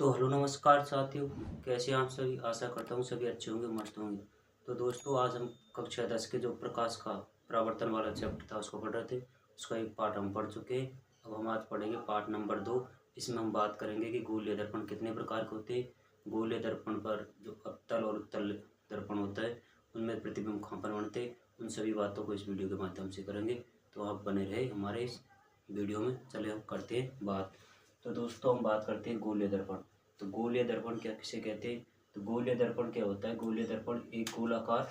तो हेलो नमस्कार साथियों, कैसे हैं आप सभी। आशा करता हूँ सभी अच्छे होंगे, मस्त होंगे। तो दोस्तों, आज हम कक्षा 10 के जो प्रकाश का परावर्तन वाला चैप्टर था उसको पढ़ रहे थे। उसका एक पार्ट हम पढ़ चुके हैं। अब हम आज पढ़ेंगे पार्ट नंबर 2। इसमें हम बात करेंगे कि गोलीय दर्पण कितने प्रकार के होते हैं। गोलीय दर्पण पर जो अवतल और उत्तल दर्पण होता है उनमें प्रतिबिंब कहाँ पर बनते हैं, उन सभी बातों को इस वीडियो के माध्यम से करेंगे। तो आप बने रहे हमारे इस वीडियो में। चले हम करते हैं बात। तो दोस्तों, हम बात करते हैं गोलीय दर्पण। तो गोलीय दर्पण क्या किसे कहते हैं। तो गोलीय दर्पण क्या होता है। गोलीय दर्पण एक गोलाकार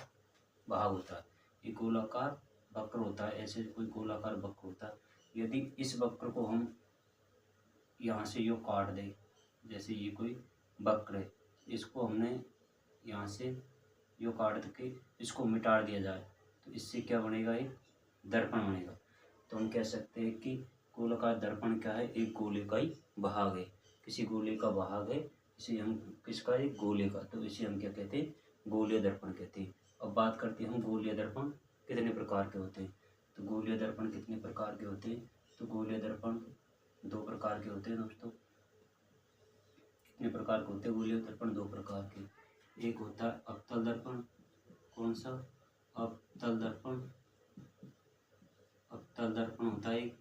भाग होता है, एक गोलाकार वक्र होता है। ऐसे कोई गोलाकार वक्र होता है। यदि इस वक्र को हम यहाँ से यो काट दें, जैसे ये कोई वक्र है, इसको हमने यहाँ से यो काट के इसको मिटा दिया जाए तो इससे क्या बनेगा, एक दर्पण बनेगा। तो हम कह सकते हैं कि गोलाकार दर्पण क्या है, एक गोले का ही भाग है, किसी गोले का भाग है। इसे हम किसका, एक गोले का, तो इसे हम क्या कहते हैं, गोलीय दर्पण कहते हैं। अब बात करते हैं हम गोलीय दर्पण कितने प्रकार के होते हैं। तो गोलीय दर्पण कितने प्रकार के होते हैं। तो गोलीय दर्पण दो प्रकार के होते हैं दोस्तों। कितने प्रकार के होते हैं गोलीय दर्पण, दो प्रकार के। एक होता है अवतल दर्पण। कौन सा, अवतल दर्पण। अवतल दर्पण होता है एक।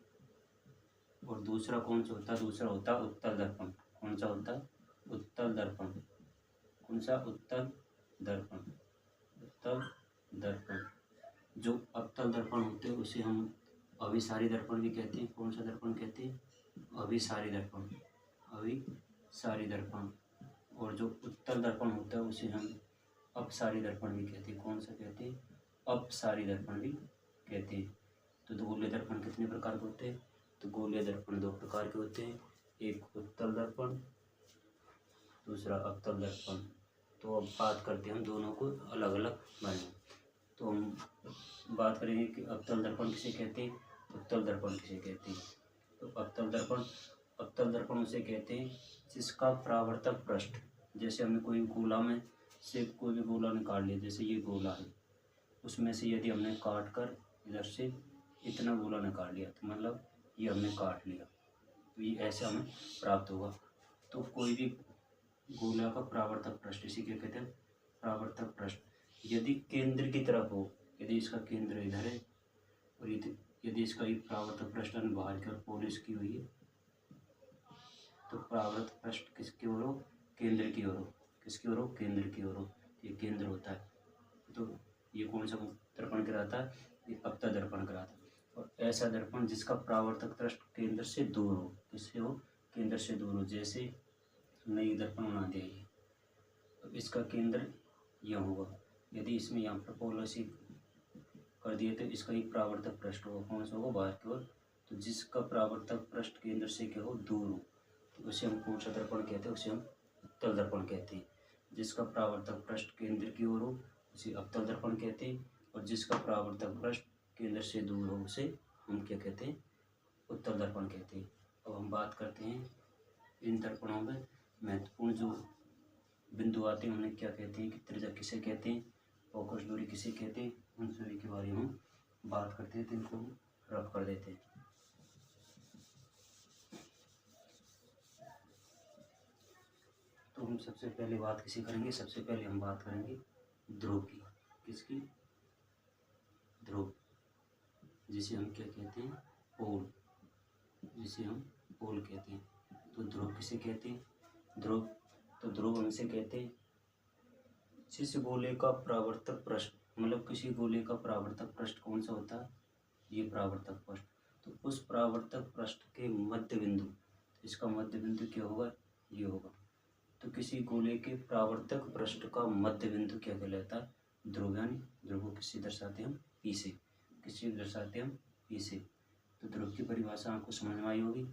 और दूसरा कौन सा होता है, दूसरा होता है उत्तल दर्पण। कौन सा होता है, उत्तल दर्पण। कौन सा, उत्तल दर्पण। उत्तल दर्पण। जो अवतल दर्पण होते हैं उसे हम अभिसारी दर्पण भी कहते हैं। कौन सा दर्पण कहते हैं, अभिसारी दर्पण। अभिसारी दर्पण। और जो उत्तल दर्पण होता है उसे हम अपसारी दर्पण भी कहते हैं। कौन सा कहते हैं, अपसारी दर्पण भी कहते हैं। तो गोलीय दर्पण कितने प्रकार के होते हैं। तो गोलीय दर्पण दो प्रकार के होते हैं, एक उत्तल दर्पण, दूसरा अवतल दर्पण। तो अब बात करते हैं हम दोनों को अलग अलग बारे में। तो हम बात करेंगे कि अवतल दर्पण किसे कहते हैं, उत्तल दर्पण किसे कहते हैं। तो अवतल दर्पण उसे कहते हैं जिसका परावर्तक पृष्ठ, जैसे हमें कोई गोला में से कोई भी गोला निकाल लिया, जैसे ये गोला है, उसमें से यदि हमने काट कर इधर से इतना गोला निकाल लिया तो मतलब ये हमने काट लिया, तो ये ऐसे हमें प्राप्त होगा। तो कोई भी गोला का परावर्तक पृष्ठ, इसी के कहते हैं परावर्तक पृष्ठ, यदि केंद्र की तरफ हो, यदि इसका केंद्र इधर है और यदि इसका एक परावर्तक पृष्ठ बाहर की ओर पॉलिश की हुई है, तो परावर्तक पृष्ठ किसकी ओर हो, केंद्र की ओर हो। किसकी ओर हो, केंद्र की ओर हो। ये केंद्र होता है। तो ये कौन सा दर्पण कहलाता है, ये अवतल दर्पण कहलाता है। और ऐसा दर्पण जिसका परावर्तक पृष्ठ केंद्र से दूर हो, किससे हो, केंद्र से दूर हो। जैसे हमने ये दर्पण बना दिया ये, तो इसका केंद्र यह होगा। यदि इसमें यहाँ पर पॉलिसी कर दिए तो इसका एक परावर्तक पृष्ठ होगा। कौन सा होगा, बाहर की ओर। तो जिसका परावर्तक पृष्ठ केंद्र से क्या हो, दूर हो, तो उसे हम कौन सा दर्पण कहते हैं, उसे हम उत्तल दर्पण कहते हैं। जिसका परावर्तक पृष्ठ केंद्र की ओर हो उसे अवतल दर्पण कहते हैं, और जिसका परावर्तक पृष्ठ केंद्र से दूर हो उसे हम क्या कहते हैं, उत्तल दर्पण कहते हैं। अब हम बात करते हैं इन दर्पणों में महत्वपूर्ण जो बिंदु आते हैं उन्हें क्या कहते हैं, कि त्रिज्या किसे कहते हैं, फोकस दूरी किसे कहते हैं, उन सभी के बारे में हम बात करते हैं। तो इनको हम रफ कर देते हैं। तो हम सबसे पहले बात किसी करेंगे, सबसे पहले हम बात करेंगे ध्रुव की। किसकी, ध्रुव, जिसे हम क्या कहते हैं, पोल, जिसे हम पोल कहते हैं। तो ध्रुव किसे कहते हैं, ध्रुव, तो ध्रुव हमसे कहते हैं जिस गोले का परावर्तक पृष्ठ, मतलब किसी गोले का परावर्तक पृष्ठ कौन सा होता है, ये परावर्तक पृष्ठ। तो उस परावर्तक पृष्ठ के मध्य बिंदु, इसका मध्य बिंदु क्या होगा, ये होगा। तो किसी गोले के परावर्तक पृष्ठ का मध्य बिंदु क्या कहलाता है, ध्रुव। यानी ध्रुव को किससे दर्शाते हैं हम, पी से। किससे दर्शाते हैं हम, पी से। तो ध्रुव की परिभाषा आपको समझ में आई होगी।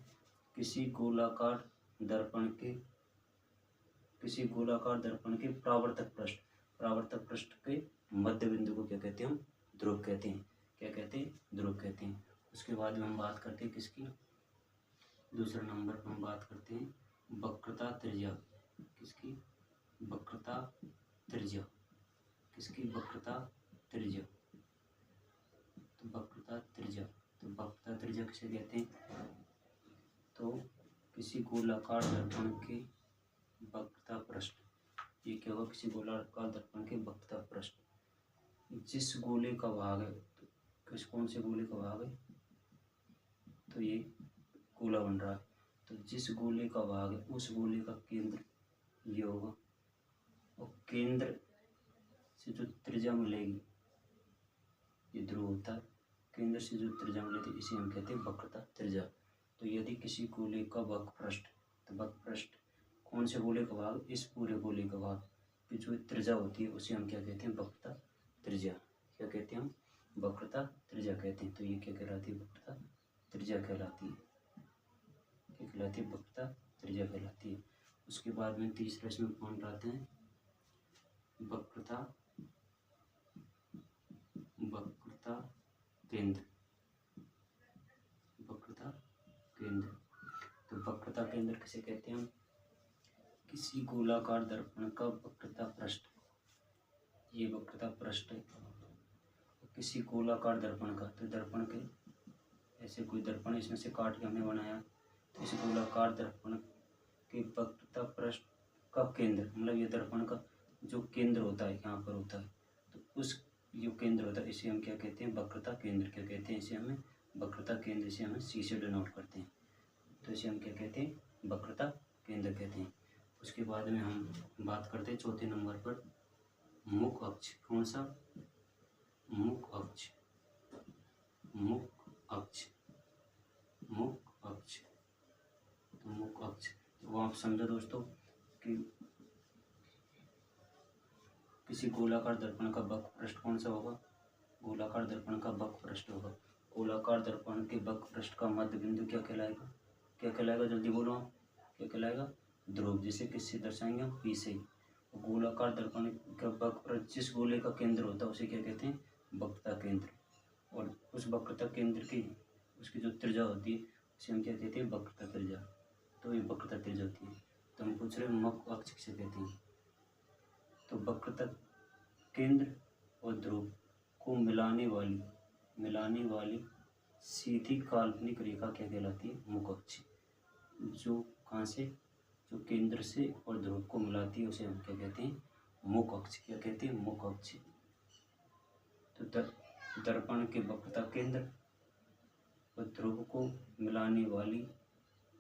किसी गोलाकार दर्पण के परावर्तक पृष्ठ के मध्य बिंदु को क्या कहते हैं हम, ध्रुव कहते हैं। क्या कहते हैं, ध्रुव कहते हैं। उसके बाद में हम बात करते हैं किसकी, दूसरे नंबर पर हम बात करते हैं वक्रता त्रिज्या। किसकी, वक्रता त्रिज्या। किसकी, वक्रता त्रिज्या। तो वक्रता त्रिज्या, तो वक्रता त्रिज्या किसे कहते हैं, तो किसी गोलाकार दर्पण के वक्रता पृष्ठ। ये क्या होगा, किसी गोलाकार दर्पण के वक्रता पृष्ठ। जिस गोले का भाग है, तो कौन से गोले का भाग है, तो ये गोला बन रहा है, तो जिस गोले का भाग है उस गोले का केंद्र ये होगा, और केंद्र से जो त्रिज्या मिलेगी, ये ध्रुव होता है, केंद्र से जो त्रिज्या मिलेगी इसे हम कहते हैं वक्रता त्रिज्या। तो यदि किसी गोले का वक्र पृष्ठ, तो वक्र पृष्ठ कौन से गोले का भाग, इस पूरे गोले का भाग की जो त्रिज्या होती है उसे हम क्या कहते हैं, वक्रता त्रिज्या। क्या कहते हैं हम, वक्रता त्रिज्या कहते हैं। तो ये क्या कहलाती है, वक्रता त्रिज्या कहलाती है। क्या कहलाती है, वक्रता त्रिज्या कहलाती है। उसके बाद में तीसरा इसमें पॉइंट आते हैं वक्रता केंद्र। वक्रता केंद्र, तो वक्रता केंद्र किसे कहते हैं हम, किसी गोलाकार दर्पण का वक्रता पृष्ठ, ये वक्रता पृष्ठ है, किसी गोलाकार दर्पण का, तो दर्पण के ऐसे कोई दर्पण इसमें से काट के हमने बनाया, तो इस गोलाकार दर्पण के वक्रता पृष्ठ का केंद्र, मतलब ये दर्पण का जो केंद्र होता है यहाँ पर होता है, तो उस जो केंद्र होता है इसे हम क्या कहते हैं, वक्रता केंद्र। क्या कहते हैं इसे, हमें वक्रता केंद्र, इसे हमें सी से डिनोट करते हैं, तो इसे हम क्या कहते हैं, वक्रता केंद्र कहते हैं। उसके बाद में हम बात करते हैं चौथे नंबर पर मुख अक्ष। कौन सा, मुख अक्ष, मुख अक्ष, मुख अक्ष। तो मुख अक्ष, तो आप समझो दोस्तों कि किसी गोलाकार दर्पण का वक्र पृष्ठ कौन सा होगा, गोलाकार दर्पण का वक्र पृष्ठ होगा। गोलाकार दर्पण के वक्र पृष्ठ का मध्य बिंदु क्या कहलाएगा, क्या कहलाएगा, जल्दी बोलो आप, क्या कहलाएगा, ध्रुव। जिसे किससे दर्शाएंगे हम, पी से। गोलाकार दर्पण का वक्र पृष्ठ जिस गोले का केंद्र होता है उसे क्या कहते हैं, वक्रता केंद्र। और उस वक्रता केंद्र की उसकी जो त्रिज्या होती है उसे हम क्या कहते हैं, वक्रता त्रिज्या। तो ये वक्रता त्रिज्या होती है। तो हम पूछ रहे हैं मुख अक्ष किसे कहते हैं, तो वक्रता केंद्र और ध्रुव को मिलाने वाली सीधी काल्पनिक रेखा क्या कहलाती है, मुख अक्ष। जो कहाँ से, जो केंद्र से और ध्रुव को मिलाती है उसे हम क्या कहते हैं, मुख अक्ष। क्या कहते हैं, मुख अक्ष। तो दर्पण के वक्रता केंद्र और ध्रुव को मिलाने वाली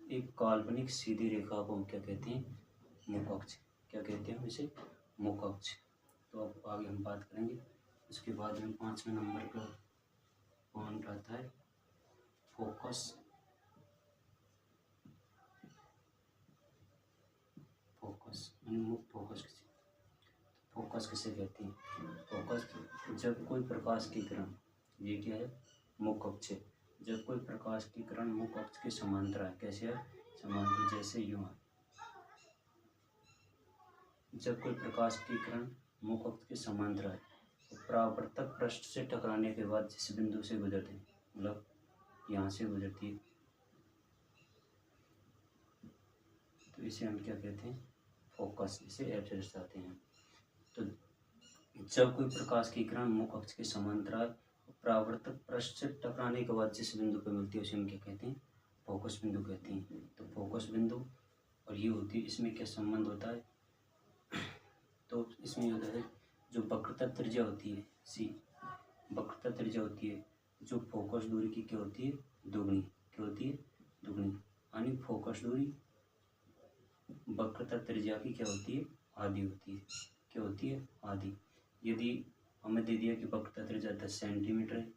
एक काल्पनिक सीधी रेखा को हम क्या कहते हैं, मुख अक्ष। क्या कहते हैं हम इसे, मुख अक्ष। तो अब आगे हम बात करेंगे। उसके बाद में 5वें नंबर का पॉइंट आता है फोकस। फोकस मुख फोकस किसे, फोकस किसे कहते हैं, फोकस जब कोई प्रकाश की किरण, ये क्या है, मुख अक्ष है। जब कोई प्रकाश की किरण मुख अक्ष के समांतर है, कैसे है, समांतर, जैसे यूं है। जब कोई प्रकाश की किरण मुख अक्ष के समांतर है तो परावर्तक पृष्ठ से टकराने के बाद जिस बिंदु से गुजरते हैं, मतलब यहाँ से गुजरती है, तो इसे हम क्या कहते हैं, फोकस। इसे एफ से दर्शाते हैं। तो जब कोई प्रकाश की किरण मुख अक्ष के समांतर परावर्तक पृष्ठ से टकराने के बाद जिस बिंदु पर मिलती है उसे हम क्या कहते हैं, फोकस बिंदु कहते हैं। तो फोकस बिंदु और ये होती है, इसमें क्या संबंध होता है, तो इसमें होता है जो वक्रता त्रिज्या होती है सी, वक्रता त्रिज्या होती है जो फोकस दूरी की क्या होती है, दुगनी। क्या होती है, दुगनी। यानी फोकस दूरी वक्रता त्रिज्या की क्या होती है, आधी होती है। क्या होती है, आधी। यदि हमें दे दिया कि वक्रता त्रिज्या 10 सेंटीमीटर है,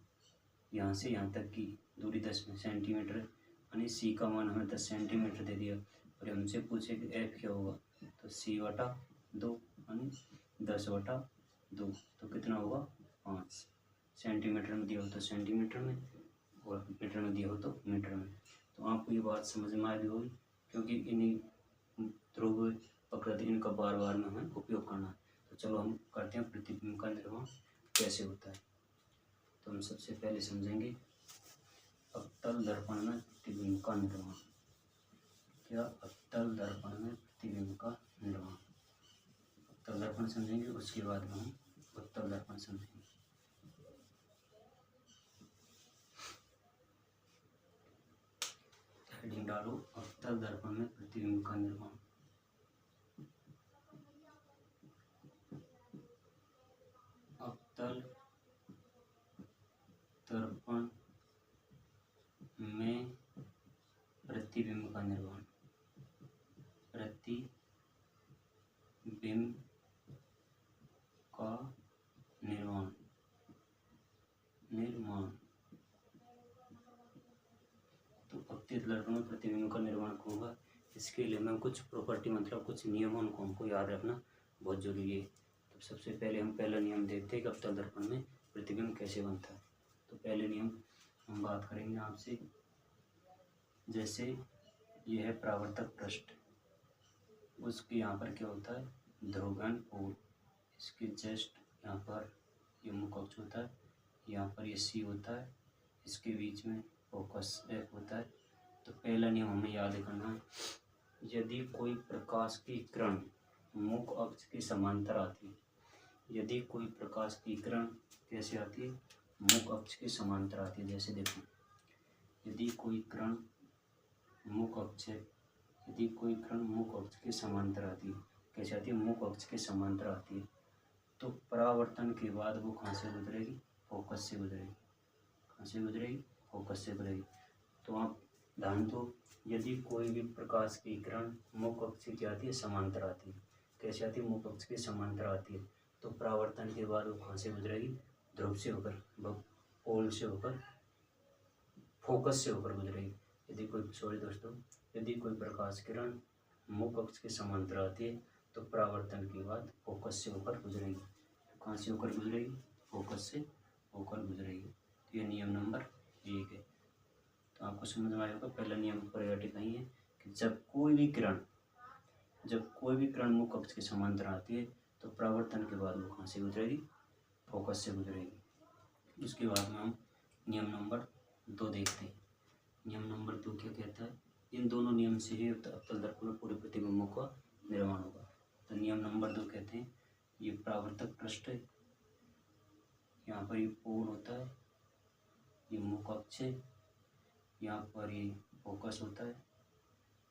यहाँ से यहाँ तक की दूरी 10 सेंटीमीटर है, यानी सी का मान हमें 10 सेंटीमीटर दे दिया, और हमसे पूछे कि एफ क्या होगा, तो c/2 यानी 10/2, तो कितना होगा, 5 सेंटीमीटर में दिया हो तो सेंटीमीटर में, और मीटर में दिया हो तो मीटर में। तो आपको ये बात समझ में आ गई होगी, क्योंकि इन्हीं ध्रुव वक्रता इनका बार बार में हमें उपयोग करना है। तो चलो हम करते हैं प्रतिबिंब का निर्माण कैसे होता है। तो हम सबसे पहले समझेंगे अवतल दर्पण में प्रतिबिंब का निर्माण। क्या, अवतल दर्पण में प्रतिबिंब का निर्माण। अवतल दर्पण समझेंगे, उसके बाद में हम उत्तल दर्पण समझेंगे। हेडिंग डालो, अवतल दर्पण में प्रतिबिंब का निर्माण। इसके लिए मैं कुछ प्रॉपर्टी मतलब कुछ नियमों को हमको याद रखना बहुत जरूरी है। तो सबसे पहले हम पहला नियम देखते हैं कि अवतल दर्पण में प्रतिबिंब कैसे बनता है। तो पहले नियम हम बात करेंगे आपसे, जैसे यह है परावर्तक पृष्ठ, उसके यहाँ पर क्या होता है ध्रुवण पोल, इसके जस्ट यहाँ पर ये मुख्य अक्ष होता है, यहाँ पर ये सी होता है, इसके बीच में फोकस एफ होता है। तो पहला नियम हमें याद करना है, यदि कोई प्रकाश की किरण मुख्य अक्ष के समांतर आती है, यदि कोई प्रकाश की किरण कैसे आती है मुख्य अक्ष के समांतर आती है। जैसे देखो यदि कोई किरण मुख्य अक्ष है, यदि कोई किरण मुख्य अक्ष के समांतर आती है, कैसे आती है मुख्य अक्ष के समांतर आती है, तो परावर्तन के बाद वो कहाँ से गुजरेगी फोकस से गुजरेगी। कहाँ से गुजरेगी फोकस से गुजरेगी। तो आप ध्यान दो, यदि कोई भी प्रकाश की किरण मुख्य अक्ष की आती है समांतर आती है, कैसे आती है मुख्य अक्ष के समांतर आती है, तो परावर्तन के बाद वो कहाँ से गुजरेगी ध्रुव से होकर पोल से होकर फोकस से होकर गुजरेगी। यदि कोई प्रकाश किरण मुख्य अक्ष के समांतर आती है तो परावर्तन के बाद फोकस से होकर गुजरेगी। तो कहाँ से होकर गुजरेगी फोकस से होकर गुजरेगी। तो ये नियम नंबर 1 है। तो आपको समझ में आया होगा। पहला नियम प्रायोरिटी नहीं है कि जब कोई भी किरण मुख्य अक्ष के समांतर आती है तो परावर्तन के बाद वो कहाँ से गुजरेगी फोकस से गुजरेगी। उसके बाद में हम नियम नंबर 2 देखते हैं। नियम नंबर 2 क्या कहता है, इन दोनों नियम से ही अवतल दर्पण में पूरे प्रतिबिंबों का निर्माण होगा। तो नियम नंबर 2 कहते हैं, ये परावर्तक पृष्ठ है, यहाँ पर ये पोल होता है, ये मुख्य अक्ष है, यहाँ पर ये फोकस होता है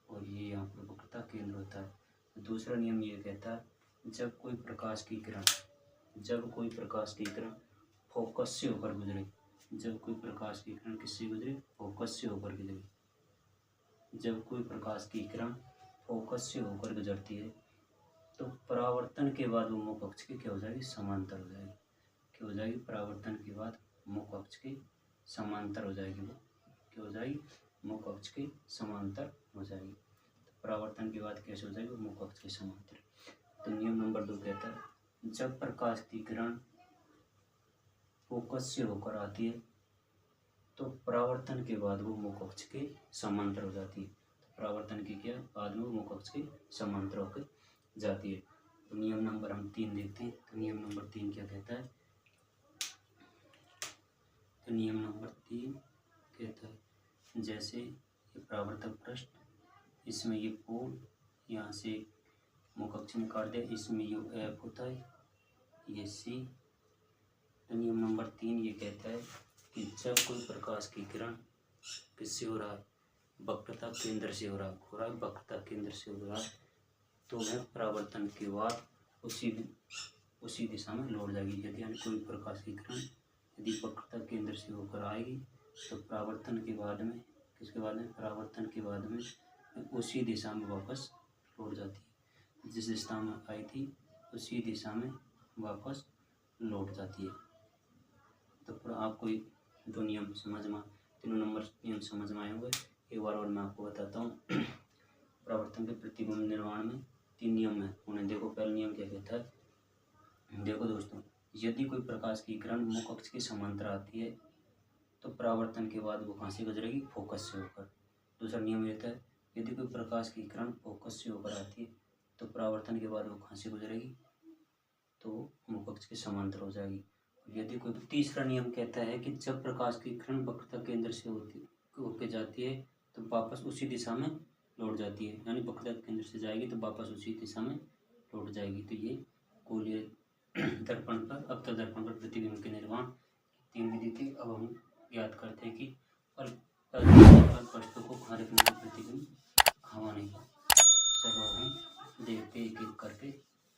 और ये यहाँ पर वक्रता केंद्र होता है। दूसरा नियम ये कहता है, जब कोई प्रकाश की किरण फोकस से होकर गुजरे, जब कोई प्रकाश की किरण किससे गुजरे फोकस से होकर गुजरे, जब कोई प्रकाश की किरण फोकस से होकर गुजरती है तो परावर्तन के बाद वो मुख्य अक्ष के क्या हो जाएगी समांतर हो जाएगी। क्या हो जाएगी परावर्तन के बाद मुख्य अक्ष के समांतर हो जाएगी। वो क्या हो जाएगी मुख्य अक्ष के समांतर हो जाएगी। तो परावर्तन के बाद कैसे हो जाएगी मुख्य अक्ष के समांतर। तो नियम नंबर 2 कहता है, जब प्रकाश की किरण फोकस से होकर आती है तो परावर्तन के बाद वो मुख्य अक्ष के समांतर हो जाती है। तो परावर्तन के क्या बाद में वो मुख्य अक्ष के समांतर होकर जाती है। तो नियम नंबर हम 3 देखते हैं। तो नियम नंबर 3 क्या कहता है, तो नियम नंबर 3 कहता है, जैसे ये परावर्तक पृष्ठ, इसमें ये पोल यहाँ से मुख्य अक्ष में काट दे, इसमें ये एफ होता है, ये सी। तो नियम नंबर 3 ये कहता है कि जब कोई प्रकाश की किरण किससे हो रहा है वक्रता केंद्र से हो रहा है वक्रता केंद्र से हो रहा है, तो वह परावर्तन के बाद उसी दिशा में लौट जाएगी। यदि यानी कोई प्रकाश की किरण यदि वक्रता केंद्र से होकर आएगी तो परावर्तन के बाद में परावर्तन के बाद में उसी दिशा में वापस लौट जाती है। जिस दिशा में आई थी उसी दिशा में वापस लौट जाती है। तो आपको दो नियम तीनों नंबर नियम समझ में आए होंगे। एक बार और मैं आपको बताता हूँ। परावर्तन के प्रतिबिंब निर्माण में 3 नियम है। उन्हें देखो। पहला नियम क्या कहता है, देखो दोस्तों, यदि कोई प्रकाश की किरण मुख्य अक्ष के समांतर आती है तो परावर्तन के बाद वो कहाँ से गुजरेगी फोकस से होकर। दूसरा नियम रहता है, यदि कोई प्रकाश की किरण फोकस से होकर आती है तो परावर्तन के बाद वो कहाँ से गुजरेगी तो मुख्य अक्ष के समांतर हो जाएगी। यदि कोई तीसरा नियम कहता है कि जब प्रकाश की किरण वक्रता केंद्र से होकर जाती है तो वापस उसी दिशा में लौट जाती है, यानी वक्रता केंद्र से जाएगी तो वापस उसी दिशा में लौट जाएगी। तो ये गोलीय दर्पण पर अवतल दर्पण पर प्रतिबिंब के निर्माण 3 विधि थी। अब हम याद करते हैं कि पृष्ठों को कहाँ रखने का प्रतिबिंब कहाँ नहीं। चलो हम देखते एक एक करके।